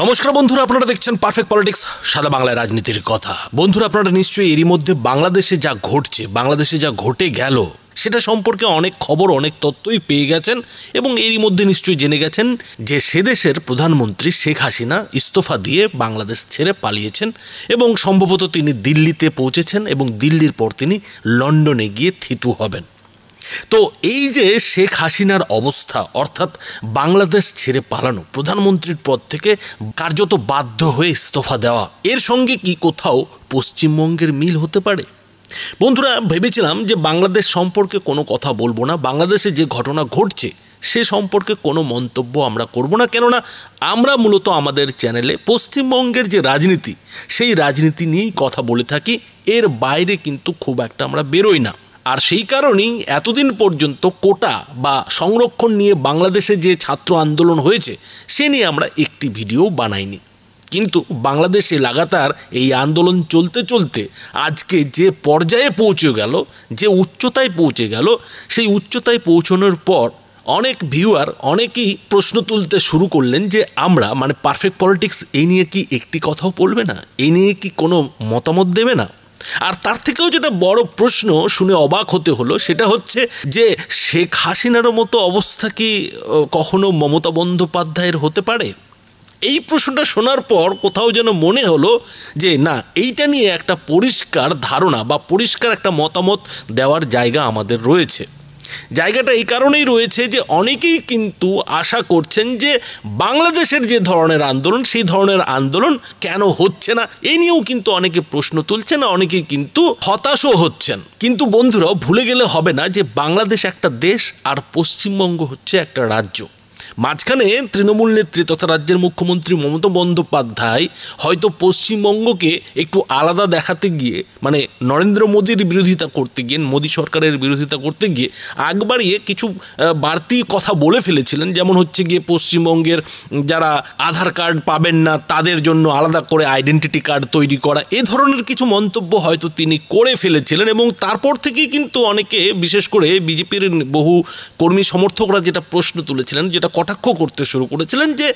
নমস্কার বন্ধুরা, আপনারা দেখছেন পারফেক্ট পলিটিক্স, সাদা বাংলায় রাজনীতির কথা। বন্ধুরা, আপনারা নিশ্চয়ই এরই মধ্যে বাংলাদেশে যা ঘটছে, বাংলাদেশে যা ঘটে গেল সেটা সম্পর্কে অনেক খবর, অনেক তথ্যই পেয়ে গেছেন এবং এরই মধ্যে নিশ্চয়ই জেনে গেছেন যে সে দেশের প্রধানমন্ত্রী শেখ হাসিনা ইস্তফা দিয়ে বাংলাদেশ ছেড়ে পালিয়েছেন এবং সম্ভবত তিনি দিল্লিতে পৌঁছেছেন এবং দিল্লির পর তিনি লন্ডনে গিয়ে থিতু হবেন। তো এই যে শেখ হাসিনার অবস্থা, অর্থাৎ বাংলাদেশ ছেড়ে পালানো, প্রধানমন্ত্রীর পদ থেকে কার্যত বাধ্য হয়ে ইস্তফা দেওয়া, এর সঙ্গে কি কোথাও পশ্চিমবঙ্গের মিল হতে পারে? বন্ধুরা, ভেবেছিলাম যে বাংলাদেশ সম্পর্কে কোনো কথা বলবো না, বাংলাদেশে যে ঘটনা ঘটছে সে সম্পর্কে কোনো মন্তব্য আমরা করব না, কেননা আমরা মূলত আমাদের চ্যানেলে পশ্চিমবঙ্গের যে রাজনীতি সেই রাজনীতি নিয়েই কথা বলে থাকি, এর বাইরে কিন্তু খুব একটা আমরা বেরোই না। আর সেই কারণেই এতদিন পর্যন্ত কোটা বা সংরক্ষণ নিয়ে বাংলাদেশে যে ছাত্র আন্দোলন হয়েছে সে নিয়ে আমরা একটি ভিডিও বানাইনি। কিন্তু বাংলাদেশে লাগাতার এই আন্দোলন চলতে চলতে আজকে যে পর্যায়ে পৌঁছে গেল, যে উচ্চতায় পৌঁছে গেল, সেই উচ্চতায় পৌঁছানোর পর অনেক ভিউয়ার অনেকেই প্রশ্ন তুলতে শুরু করলেন যে আমরা মানে পারফেক্ট পলিটিক্স এই নিয়ে কি একটি কথাও বলবে না, এই নিয়ে কি কোনো মতামত দেবে না? আর তার থেকেও যেটা বড় প্রশ্ন শুনে অবাক হতে হলো সেটা হচ্ছে যে শেখ হাসিনারও মতো অবস্থা কি কখনো মমতা বন্দ্যোপাধ্যায়ের হতে পারে? এই প্রশ্নটা শোনার পর কোথাও যেন মনে হলো যে না, এইটা নিয়ে একটা পরিষ্কার ধারণা বা পরিষ্কার একটা মতামত দেওয়ার জায়গা আমাদের রয়েছে। জায়গাটা এই কারণেই রয়েছে যে অনেকেই কিন্তু আশা করছেন যে বাংলাদেশের যে ধরনের আন্দোলন সেই ধরনের আন্দোলন কেন হচ্ছে না, এই নিয়েও কিন্তু অনেকে প্রশ্ন তুলছেন, অনেকেই কিন্তু হতাশও হচ্ছেন। কিন্তু বন্ধুরাও ভুলে গেলে হবে না যে বাংলাদেশ একটা দেশ আর পশ্চিমবঙ্গ হচ্ছে একটা রাজ্য। মাঝখানে তৃণমূল নেত্রী তথা রাজ্যের মুখ্যমন্ত্রী মমতা বন্দ্যোপাধ্যায় হয়তো পশ্চিমবঙ্গকে একটু আলাদা দেখাতে গিয়ে, মানে নরেন্দ্র মোদীর বিরোধিতা করতে গিয়ে, মোদী সরকারের বিরোধিতা করতে গিয়ে আগ বাড়িয়ে কিছু বাড়তি কথা বলে ফেলেছিলেন। যেমন হচ্ছে গিয়ে পশ্চিমবঙ্গের যারা আধার কার্ড পাবেন না তাদের জন্য আলাদা করে আইডেন্টিটি কার্ড তৈরি করা, এ ধরনের কিছু মন্তব্য হয়তো তিনি করে ফেলেছিলেন এবং তারপর থেকেই কিন্তু অনেকে, বিশেষ করে বিজেপির বহু কর্মী সমর্থকরা যেটা প্রশ্ন তুলেছিলেন, যেটা কটাক্ষ করতে শুরু করেছিলেন যে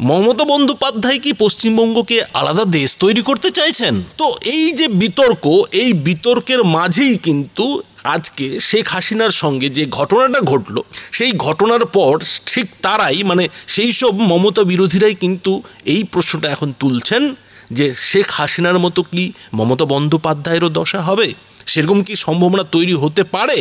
মমতা বন্দ্যোপাধ্যায় কি পশ্চিমবঙ্গকে আলাদা দেশ তৈরি করতে চাইছেন? তো এই যে বিতর্ক, এই বিতর্কের মাঝেই কিন্তু আজকে শেখ হাসিনার সঙ্গে যে ঘটনাটা ঘটলো সেই ঘটনার পর ঠিক তারাই, মানে সেই সব মমতা বিরোধীরাই কিন্তু এই প্রশ্নটা এখন তুলছেন যে শেখ হাসিনার মতো কি মমতা বন্দ্যোপাধ্যায়েরও দশা হবে? সেরকম কি সম্ভাবনা তৈরি হতে পারে?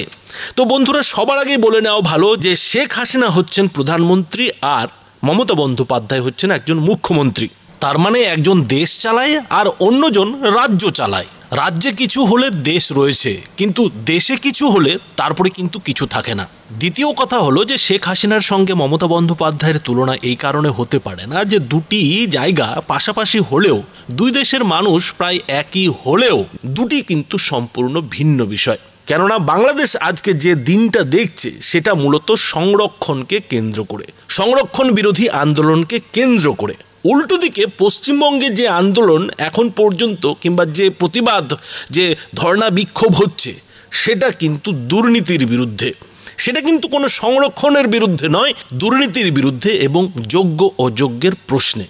তো বন্ধুরা, সবার আগে বলে নেওয়া ভালো যে শেখ হাসিনা হচ্ছেন প্রধানমন্ত্রী আর মমতা বন্দ্যোপাধ্যায় হচ্ছেন একজন মুখ্যমন্ত্রী। তার মানে একজন দেশ চালায় আর অন্যজন রাজ্য চালায়। রাজ্যে কিছু হলে দেশ রয়েছে, কিন্তু দেশে কিছু হলে তারপরে কিন্তু কিছু থাকে না। দ্বিতীয় কথা হলো যে শেখ হাসিনার সঙ্গে মমতা বন্দ্যোপাধ্যায়ের তুলনা এই কারণে হতে পারে না যে দুটি জায়গা পাশাপাশি হলেও, দুই দেশের মানুষ প্রায় একই হলেও দুটি কিন্তু সম্পূর্ণ ভিন্ন বিষয়। কেননা বাংলাদেশ আজকে যে দিনটা দেখছে সেটা মূলত সংরক্ষণকে কেন্দ্র করে, সংরক্ষণ বিরোধী আন্দোলনকে কেন্দ্র করে। উল্টো দিকে পশ্চিমবঙ্গে যে আন্দোলন এখন পর্যন্ত কিংবা যে প্রতিবাদ, যে ধর্ণা বিক্ষোভ হচ্ছে সেটা কিন্তু দুর্নীতির বিরুদ্ধে, সেটা কিন্তু কোনো সংরক্ষণের বিরুদ্ধে নয়, দুর্নীতির বিরুদ্ধে এবং যোগ্য অযোগ্যের প্রশ্নে।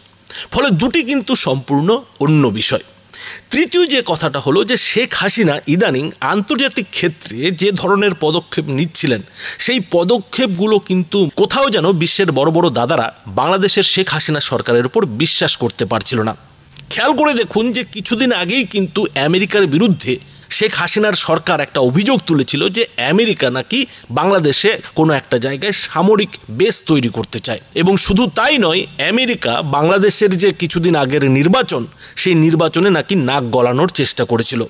ফলে দুটি কিন্তু সম্পূর্ণ অন্য বিষয়। তৃতীয় যে কথাটা হলো যে শেখ হাসিনা ইদানিং আন্তর্জাতিক ক্ষেত্রে যে ধরনের পদক্ষেপ নিচ্ছিলেন সেই পদক্ষেপগুলো কিন্তু কোথাও যেন বিশ্বের বড় বড় দাদারা বাংলাদেশের শেখ হাসিনা সরকারের উপর বিশ্বাস করতে পারছিল না। খেয়াল করে দেখুন যে কিছুদিন আগেই কিন্তু আমেরিকার বিরুদ্ধে শেখ হাসিনার সরকার একটা অভিযোগ তুলেছিল যে আমেরিকা নাকি বাংলাদেশে কোনো একটা জায়গায় সামরিক বেস তৈরি করতে চায়। এবং শুধু তাই নয়, আমেরিকা বাংলাদেশের যে কিছুদিন আগের নির্বাচন সেই নির্বাচনে নাকি নাক গলানোর চেষ্টা করেছিল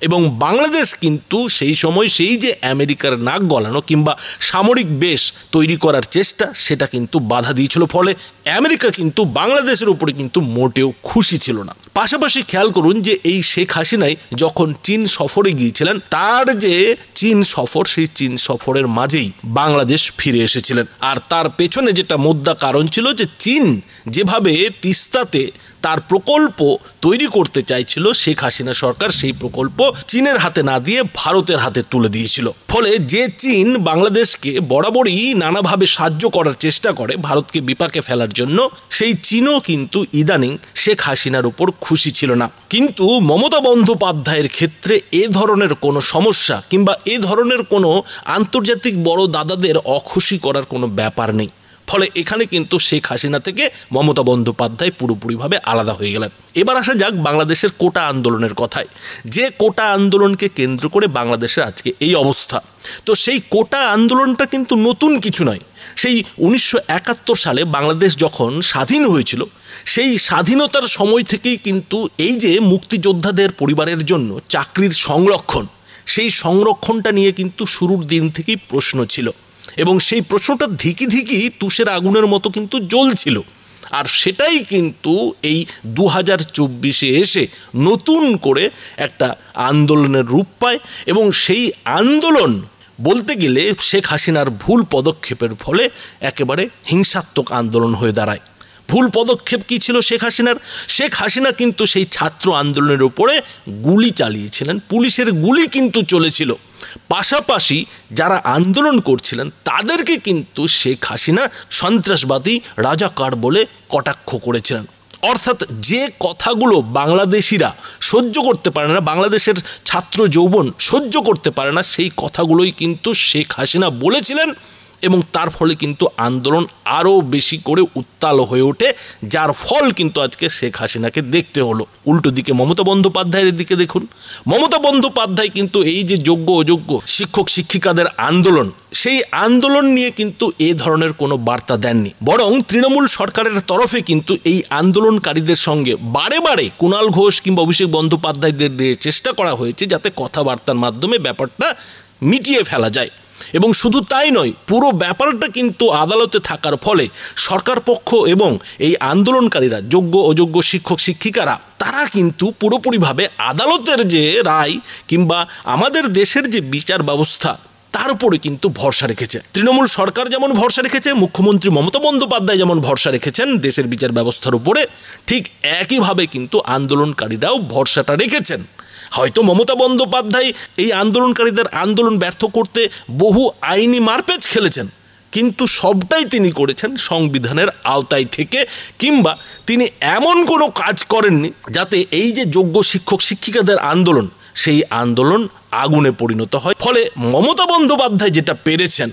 এবং বাংলাদেশ কিন্তু সেই সময় সেই যে আমেরিকার নাক গলানো কিংবা সামরিক বেস তৈরি করার চেষ্টা সেটা কিন্তু বাধা দিয়েছিল। ফলে আমেরিকা কিন্তু বাংলাদেশের উপরে কিন্তু মোটেও খুশি ছিল না। পাশাপাশি খেয়াল করুন যে এই শেখ হাসিনাই যখন চীন সফরে গিয়েছিলেন, তার যে চীন সফর, সেই চীন সফরের মাঝেই বাংলাদেশ ফিরে এসেছিলেন। আর তার পেছনে যেটা মোদ্দা কারণ ছিল যে চীন যেভাবে তিস্তাতে তার প্রকল্প তৈরি করতে চাইছিল, শেখ হাসিনা সরকার সেই প্রকল্প চীনের হাতে না দিয়ে ভারতের হাতে তুলে দিয়েছিল। ফলে যে চীন বাংলাদেশকে বরাবরই নানাভাবে সাহায্য করার চেষ্টা করে ভারতকে বিপাকে ফেলার জন্য, সেই চীনও কিন্তু ইদানিং শেখ হাসিনার উপর খুশি ছিল না। কিন্তু মমতা বন্দ্যোপাধ্যায়ের ক্ষেত্রে এ ধরনের কোনো সমস্যা কিংবা এ ধরনের কোনো আন্তর্জাতিক বড় দাদাদের অখুশি করার কোনো ব্যাপার নেই। ফলে এখানে কিন্তু শেখ হাসিনা থেকে মমতা বন্দ্যোপাধ্যায় পুরোপুরিভাবে আলাদা হয়ে গেলেন। এবার আসা যাক বাংলাদেশের কোটা আন্দোলনের কথায়। যে কোটা আন্দোলনকে কেন্দ্র করে বাংলাদেশের আজকে এই অবস্থা, তো সেই কোটা আন্দোলনটা কিন্তু নতুন কিছু নয়। সেই 1971 সালে বাংলাদেশ যখন স্বাধীন হয়েছিল, সেই স্বাধীনতার সময় থেকেই কিন্তু এই যে মুক্তিযোদ্ধাদের পরিবারের জন্য চাকরির সংরক্ষণ, সেই সংরক্ষণটা নিয়ে কিন্তু শুরুর দিন থেকেই প্রশ্ন ছিল এবং সেই প্রশ্নটা ধিকি ধিকি তুষের আগুনের মতো কিন্তু জ্বলছিল। আর সেটাই কিন্তু এই 2024-এ এসে নতুন করে একটা আন্দোলনের রূপ পায় এবং সেই আন্দোলন বলতে গেলে শেখ হাসিনার ভুল পদক্ষেপের ফলে একেবারে হিংসাত্মক আন্দোলন হয়ে দাঁড়ায়। ভুল পদক্ষেপ কী ছিল শেখ হাসিনার? শেখ হাসিনা কিন্তু সেই ছাত্র আন্দোলনের উপরে গুলি চালিয়েছিলেন, পুলিশের গুলি কিন্তু চলেছিল। পাশাপাশি যারা আন্দোলন করছিলেন তাদেরকে কিন্তু শেখ হাসিনা সন্ত্রাসবাদী, রাজাকার বলে কটাক্ষ করেছিলেন। অর্থাৎ যে কথাগুলো বাংলাদেশিরা সহ্য করতে পারে না, বাংলাদেশের ছাত্র যৌবন সহ্য করতে পারে না, সেই কথাগুলোই কিন্তু শেখ হাসিনা বলেছিলেন এবং তার ফলে কিন্তু আন্দোলন আরও বেশি করে উত্তাল হয়ে ওঠে, যার ফল কিন্তু আজকে শেখ হাসিনাকে দেখতে হলো। উল্টো দিকে মমতা বন্দ্যোপাধ্যায়ের দিকে দেখুন, মমতা বন্দ্যোপাধ্যায় কিন্তু এই যে যোগ্য অযোগ্য শিক্ষক শিক্ষিকাদের আন্দোলন, সেই আন্দোলন নিয়ে কিন্তু এ ধরনের কোনো বার্তা দেননি। বরং তৃণমূল সরকারের তরফে কিন্তু এই আন্দোলনকারীদের সঙ্গে বারে বারে কুণাল ঘোষ কিংবা অভিষেক বন্দ্যোপাধ্যায়দের দিয়ে চেষ্টা করা হয়েছে যাতে কথাবার্তার মাধ্যমে ব্যাপারটা মিটিয়ে ফেলা যায়। এবং শুধু তাই নয়, পুরো ব্যাপারটা কিন্তু আদালতে থাকার ফলে সরকার পক্ষ এবং এই আন্দোলনকারীরা, যোগ্য অযোগ্য শিক্ষক শিক্ষিকারা, তারা কিন্তু পুরোপুরিভাবে আদালতের যে রায় কিংবা আমাদের দেশের যে বিচার ব্যবস্থা তার উপরে কিন্তু ভরসা রেখেছে। তৃণমূল সরকার যেমন ভরসা রেখেছে, মুখ্যমন্ত্রী মমতা বন্দ্যোপাধ্যায় যেমন ভরসা রেখেছেন দেশের বিচার ব্যবস্থার উপরে, ঠিক একইভাবে কিন্তু আন্দোলনকারীরাও ভরসাটা রেখেছেন। হয়তো মমতা বন্দ্যোপাধ্যায় এই আন্দোলনকারীদের আন্দোলন ব্যর্থ করতে বহু আইনি মারপ্যাচ খেলেছেন, কিন্তু সবটাই তিনি করেছেন সংবিধানের আওতায় থেকে, কিংবা তিনি এমন কোনো কাজ করেননি যাতে এই যে যোগ্য শিক্ষক শিক্ষিকাদের আন্দোলন, সেই আন্দোলন আগুনে পরিণত হয়। ফলে মমতা বন্দ্যোপাধ্যায় যেটা পেরেছেন,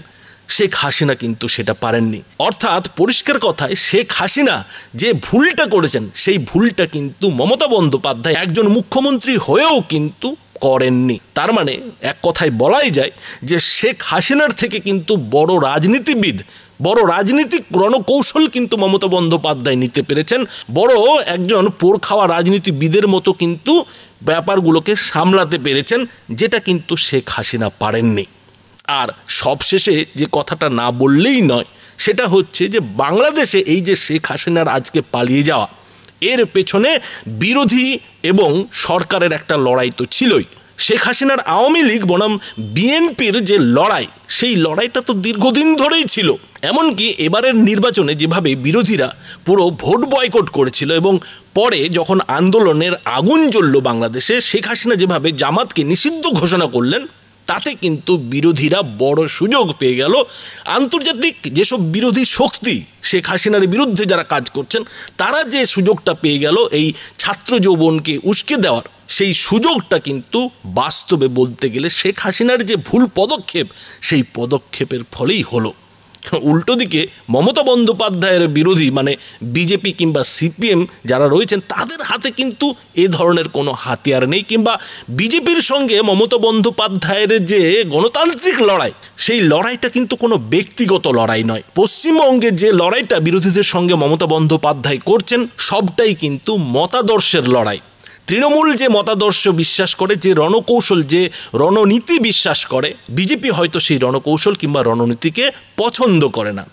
শেখ হাসিনা কিন্তু সেটা পারেননি। অর্থাৎ পরিষ্কার কথায় শেখ হাসিনা যে ভুলটা করেছেন, সেই ভুলটা কিন্তু মমতা বন্দ্যোপাধ্যায় একজন মুখ্যমন্ত্রী হয়েও কিন্তু করেননি। তার মানে এক কথায় বলাই যায় যে শেখ হাসিনার থেকে কিন্তু বড় রাজনীতিবিদ, বড় রাজনীতিক রণকৌশল কিন্তু মমতা বন্দ্যোপাধ্যায় নিতে পেরেছেন। বড় একজন পোর খাওয়া রাজনীতিবিদের মতো কিন্তু ব্যাপারগুলোকে সামলাতে পেরেছেন, যেটা কিন্তু শেখ হাসিনা পারেননি। আর সবশেষে যে কথাটা না বললেই নয়, সেটা হচ্ছে যে বাংলাদেশে এই যে শেখ হাসিনার আজকে পালিয়ে যাওয়া, এর পেছনে বিরোধী এবং সরকারের একটা লড়াই তো ছিলই। শেখ হাসিনার আওয়ামী লীগ বনাম বিএনপির যে লড়াই, সেই লড়াইটা তো দীর্ঘদিন ধরেই ছিল। এমনকি এবারের নির্বাচনে যেভাবে বিরোধীরা পুরো ভোট বয়কট করেছিল এবং পরে যখন আন্দোলনের আগুন জ্বলল বাংলাদেশে, শেখ হাসিনা যেভাবে জামাতকে নিষিদ্ধ ঘোষণা করলেন, তাতে কিন্তু বিরোধীরা বড় সুযোগ পেয়ে গেল। আন্তর্জাতিক যেসব বিরোধী শক্তি শেখ হাসিনার বিরুদ্ধে যারা কাজ করছেন, তারা যে সুযোগটা পেয়ে গেল এই ছাত্র যৌবনকে উস্কে দেওয়ার, সেই সুযোগটা কিন্তু বাস্তবে বলতে গেলে শেখ হাসিনার যে ভুল পদক্ষেপ, সেই পদক্ষেপের ফলেই হলো। উল্টো দিকে মমতা বন্দ্যোপাধ্যায়ের বিরোধী মানে বিজেপি কিংবা সিপিএম যারা রয়েছেন, তাদের হাতে কিন্তু এ ধরনের কোনো হাতিয়ার নেই, কিংবা বিজেপির সঙ্গে মমতা বন্দ্যোপাধ্যায়ের যে গণতান্ত্রিক লড়াই, সেই লড়াইটা কিন্তু কোনো ব্যক্তিগত লড়াই নয়। পশ্চিমবঙ্গের যে লড়াইটা বিরোধীদের সঙ্গে মমতা বন্দ্যোপাধ্যায় করছেন, সবটাই কিন্তু মতাদর্শের লড়াই। তৃণমূল যে মতাদর্শ বিশ্বাস করে, যে রণকৌশল, যে রণনীতি বিশ্বাস করে, বিজেপি হয়তো সেই রণকৌশল কিংবা রণনীতিকে পছন্দ করে না।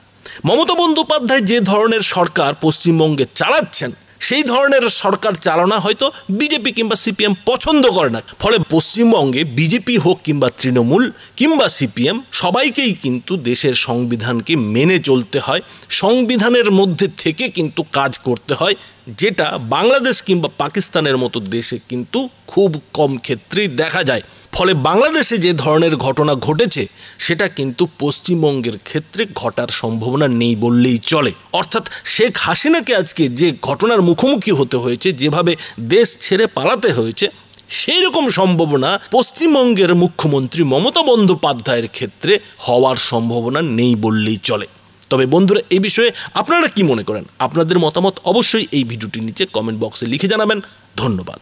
মমতা বন্দ্যোপাধ্যায় যে ধরনের সরকার পশ্চিমবঙ্গে চালাচ্ছেন, সেই ধরনের সরকার চালনা হয়তো বিজেপি কিংবা সিপিএম পছন্দ করে না। ফলে পশ্চিমবঙ্গে বিজেপি হোক কিংবা তৃণমূল কিংবা সিপিএম সবাইকেই কিন্তু দেশের সংবিধানকে মেনে চলতে হয়, সংবিধানের মধ্যে থেকে কিন্তু কাজ করতে হয়, যেটা বাংলাদেশ কিংবা পাকিস্তানের মতো দেশে কিন্তু খুব কম ক্ষেত্রেই দেখা যায়। ফলে বাংলাদেশে যে ধরনের ঘটনা ঘটেছে সেটা কিন্তু পশ্চিমবঙ্গের ক্ষেত্রে ঘটার সম্ভাবনা নেই বললেই চলে। অর্থাৎ শেখ হাসিনাকে আজকে যে ঘটনার মুখোমুখি হতে হয়েছে, যেভাবে দেশ ছেড়ে পালাতে হয়েছে, সেই রকম সম্ভাবনা পশ্চিমবঙ্গের মুখ্যমন্ত্রী মমতা বন্দ্যোপাধ্যায়ের ক্ষেত্রে হওয়ার সম্ভাবনা নেই বললেই চলে। তবে বন্ধুরা, এই বিষয়ে আপনারা কি মনে করেন? আপনাদের মতামত অবশ্যই এই ভিডিওটির নিচে কমেন্ট বক্সে লিখে জানাবেন। ধন্যবাদ।